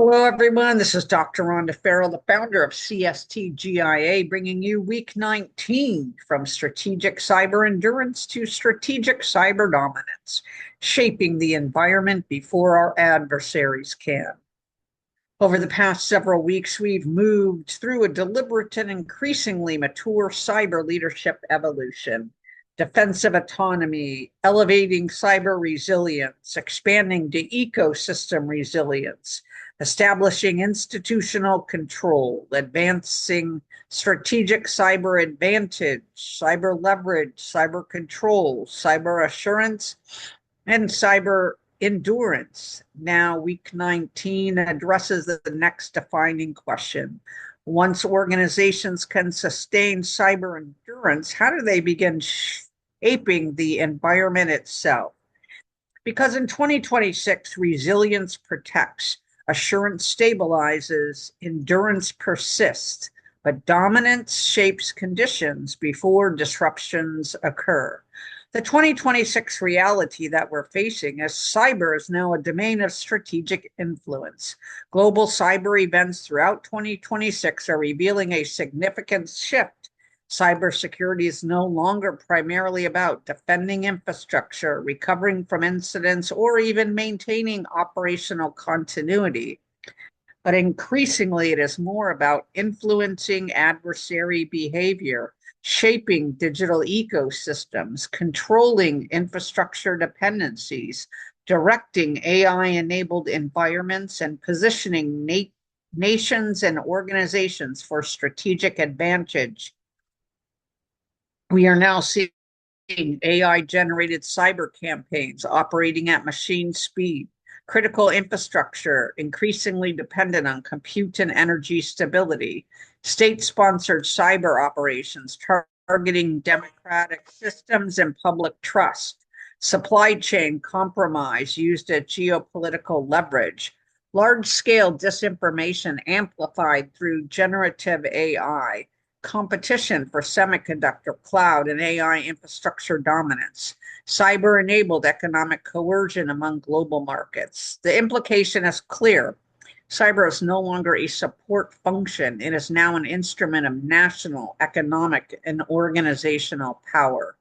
Hello, everyone. This is Dr. Rhonda Farrell, the founder of Cstgia, bringing you week 19 from strategic cyber endurance to strategic cyber dominance, shaping the environment before our adversaries can. Over the past several weeks, we've moved through a deliberate and increasingly mature cyber leadership evolution. Defensive autonomy, elevating cyber resilience, expanding to ecosystem resilience, establishing institutional control, advancing strategic cyber advantage, cyber leverage, cyber control, cyber assurance, and cyber endurance. Now, week 19 addresses the next defining question. Once organizations can sustain cyber endurance, how do they begin shaping the environment itself? Because in 2026, resilience protects, assurance stabilizes, endurance persists, but dominance shapes conditions before disruptions occur. The 2026 reality that we're facing is cyber is now a domain of strategic influence. Global cyber events throughout 2026 are revealing a significant shift. Cybersecurity is no longer primarily about defending infrastructure, recovering from incidents, or even maintaining operational continuity. But increasingly, it is more about influencing adversary behavior, shaping digital ecosystems, controlling infrastructure dependencies, directing AI-enabled environments, and positioning nations and organizations for strategic advantage. We are now seeing AI-generated cyber campaigns operating at machine speed, critical infrastructure increasingly dependent on compute and energy stability, state-sponsored cyber operations targeting democratic systems and public trust, supply chain compromise used as geopolitical leverage, large-scale disinformation amplified through generative AI, competition for semiconductor, cloud, and AI infrastructure dominance, cyber-enabled economic coercion among global markets. The implication is clear. Cyber is no longer a support function. It is now an instrument of national, economic, and organizational power.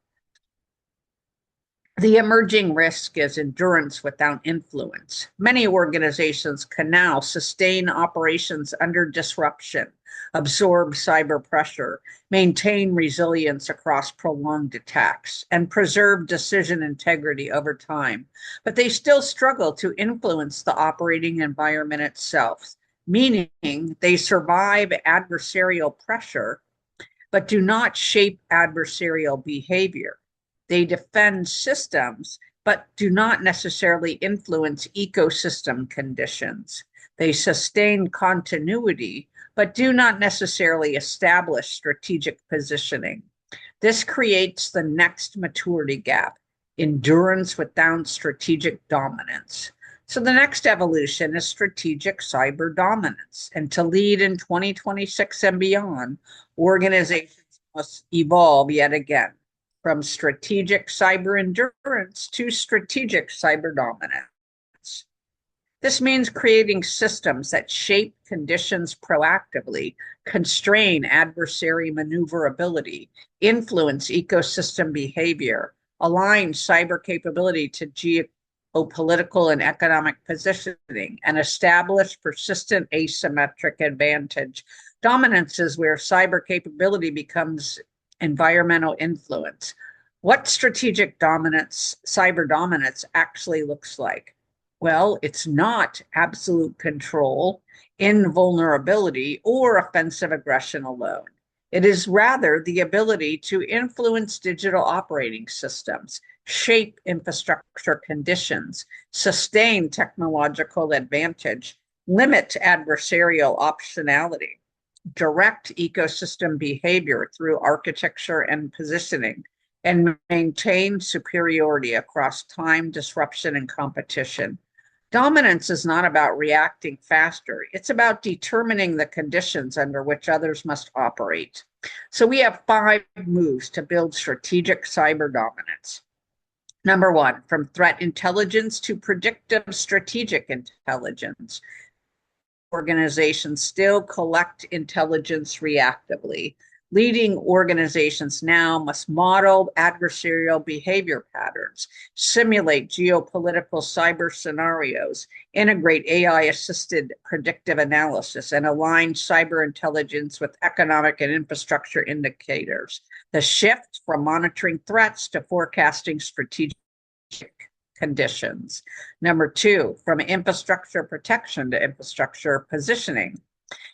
The emerging risk is endurance without influence. Many organizations can now sustain operations under disruption, absorb cyber pressure, maintain resilience across prolonged attacks, and preserve decision integrity over time. But they still struggle to influence the operating environment itself, meaning they survive adversarial pressure, but do not shape adversarial behavior. They defend systems, but do not necessarily influence ecosystem conditions. They sustain continuity, but do not necessarily establish strategic positioning. This creates the next maturity gap, endurance without strategic dominance. So the next evolution is strategic cyber dominance. And to lead in 2026 and beyond, organizations must evolve yet again from strategic cyber endurance to strategic cyber dominance. This means creating systems that shape conditions proactively, constrain adversary maneuverability, influence ecosystem behavior, align cyber capability to geopolitical and economic positioning, and establish persistent asymmetric advantage. Dominance is where cyber capability becomes environmental influence. What strategic dominance, cyber dominance, actually looks like? Well, it's not absolute control, invulnerability, or offensive aggression alone. It is rather the ability to influence digital operating systems, shape infrastructure conditions, sustain technological advantage, limit adversarial optionality, direct ecosystem behavior through architecture and positioning, and maintain superiority across time, disruption, and competition. Dominance is not about reacting faster. It's about determining the conditions under which others must operate. So we have 5 moves to build strategic cyber dominance. Number 1, from threat intelligence to predictive strategic intelligence. organizations still collect intelligence reactively. Leading organizations now must model adversarial behavior patterns, simulate geopolitical cyber scenarios, integrate AI-assisted predictive analysis, and align cyber intelligence with economic and infrastructure indicators. The shift from monitoring threats to forecasting strategic conditions. Number two, from infrastructure protection to infrastructure positioning.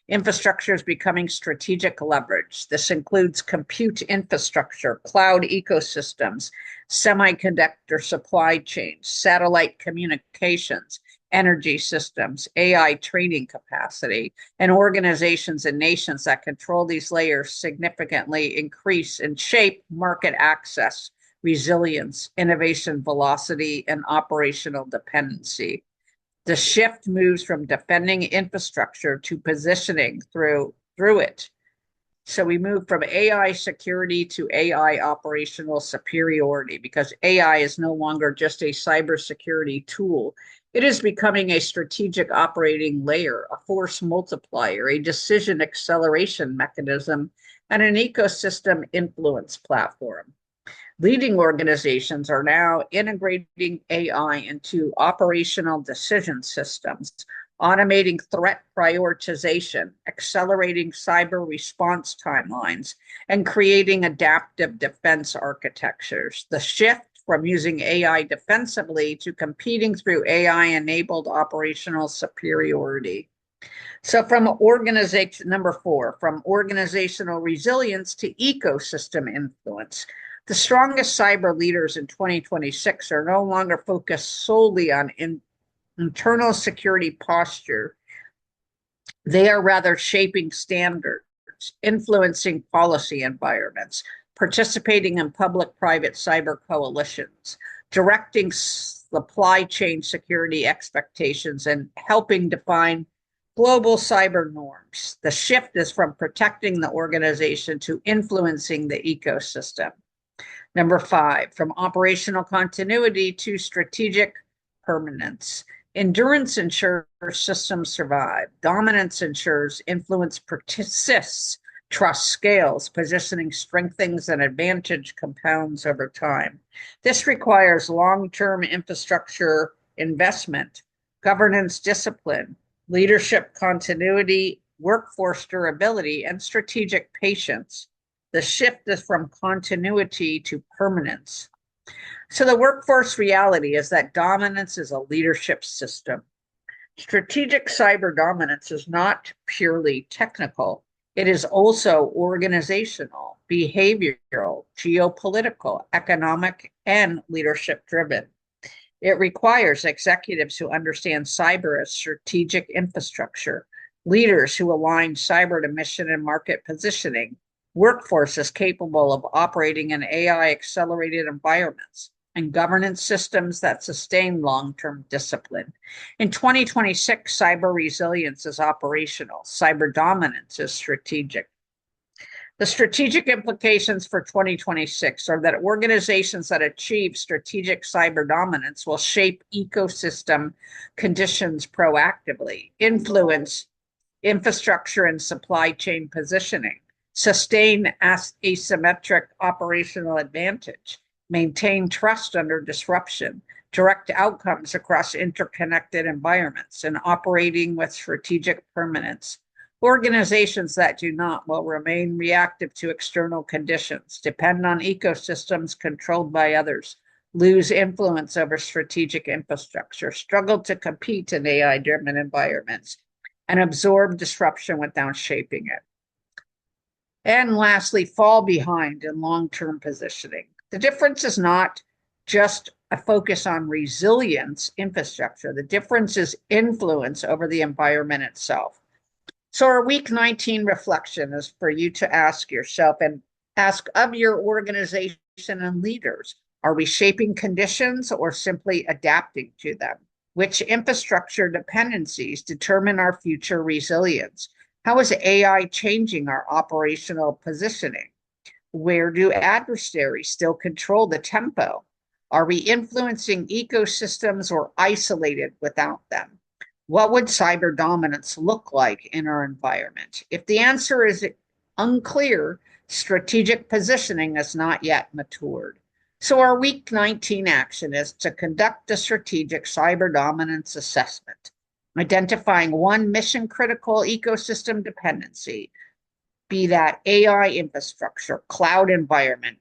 Infrastructure is becoming strategic leverage. This includes compute infrastructure, cloud ecosystems, semiconductor supply chains, satellite communications, energy systems, AI training capacity, and organizations and nations that control these layers significantly increase and shape market access, resilience, innovation velocity, and operational dependency. The shift moves from defending infrastructure to positioning through it. So we move from AI security to AI operational superiority, because AI is no longer just a cybersecurity tool. It is becoming a strategic operating layer, a force multiplier, a decision acceleration mechanism, and an ecosystem influence platform. Leading organizations are now integrating AI into operational decision systems, automating threat prioritization, accelerating cyber response timelines, and creating adaptive defense architectures. The shift from using AI defensively to competing through AI-enabled operational superiority. So from organization, number four, from organizational resilience to ecosystem influence. The strongest cyber leaders in 2026 are no longer focused solely on internal security posture. They are rather shaping standards, influencing policy environments, participating in public-private cyber coalitions, directing supply chain security expectations, and helping define global cyber norms. The shift is from protecting the organization to influencing the ecosystem. Number five, from operational continuity to strategic permanence. Endurance ensures systems survive. Dominance ensures influence persists. Trust scales. Positioning strengthens, and advantage compounds over time. This requires long-term infrastructure investment, governance discipline, leadership continuity, workforce durability, and strategic patience. The shift is from continuity to permanence. So the workforce reality is that dominance is a leadership system. Strategic cyber dominance is not purely technical. It is also organizational, behavioral, geopolitical, economic, and leadership driven. It requires executives who understand cyber as strategic infrastructure, leaders who align cyber to mission and market positioning, workforces capable of operating in AI-accelerated environments, and governance systems that sustain long-term discipline. In 2026, cyber resilience is operational. Cyber dominance is strategic. The strategic implications for 2026 are that organizations that achieve strategic cyber dominance will shape ecosystem conditions proactively, influence infrastructure and supply chain positioning, sustain asymmetric operational advantage, maintain trust under disruption, direct outcomes across interconnected environments, and operating with strategic permanence. Organizations that do not will remain reactive to external conditions, depend on ecosystems controlled by others, lose influence over strategic infrastructure, struggle to compete in AI-driven environments, and absorb disruption without shaping it. And lastly, fall behind in long-term positioning. The difference is not just a focus on resilience infrastructure. The difference is influence over the environment itself. So our week 19 reflection is for you to ask yourself and ask of your organization and leaders, are we shaping conditions or simply adapting to them? Which infrastructure dependencies determine our future resilience? How is AI changing our operational positioning? Where do adversaries still control the tempo? Are we influencing ecosystems or isolated without them? What would cyber dominance look like in our environment? If the answer is unclear, strategic positioning has not yet matured. So, our Week 19 action is to conduct a strategic cyber dominance assessment, identifying one mission critical ecosystem dependency, be that AI infrastructure, cloud environment,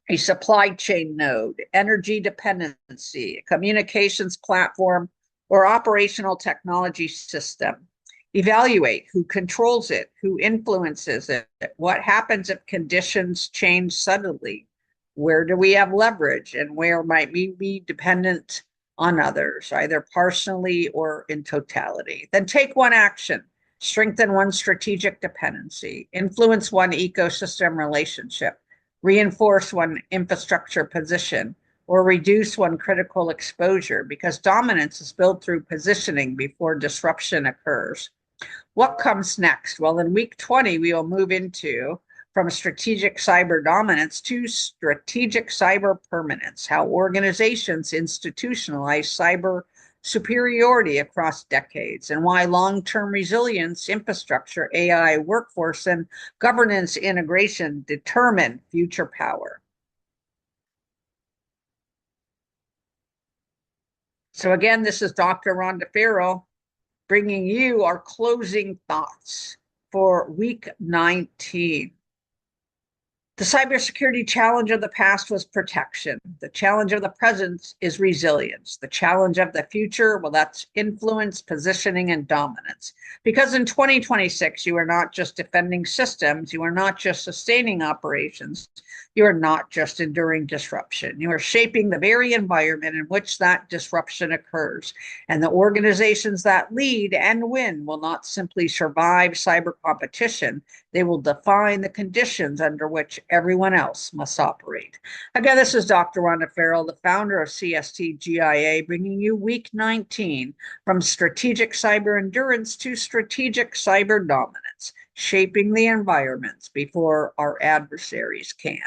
a supply chain node, energy dependency, a communications platform, or operational technology system. Evaluate who controls it, who influences it, what happens if conditions change suddenly, where do we have leverage, and where might we be dependent on others, either partially or in totality. Then take one action, strengthen one strategic dependency, influence one ecosystem relationship, reinforce one infrastructure position, or reduce one critical exposure, because dominance is built through positioning before disruption occurs. What comes next? Well, in week 20, we will move into from strategic cyber dominance to strategic cyber permanence, how organizations institutionalize cyber superiority across decades, and why long-term resilience, infrastructure, AI, workforce, and governance integration determine future power. So again, this is Dr. Rhonda Farrell bringing you our closing thoughts for week 19. The cybersecurity challenge of the past was protection. The challenge of the present is resilience. The challenge of the future, well, that's influence, positioning, and dominance. Because in 2026, you are not just defending systems, you are not just sustaining operations, you are not just enduring disruption. You are shaping the very environment in which that disruption occurs. And the organizations that lead and win will not simply survive cyber competition, they will define the conditions under which everyone else must operate. Again, this is Dr. Rhonda Farrell, the founder of Cstgia, bringing you week 19 from strategic cyber endurance to strategic cyber dominance, shaping the environments before our adversaries can.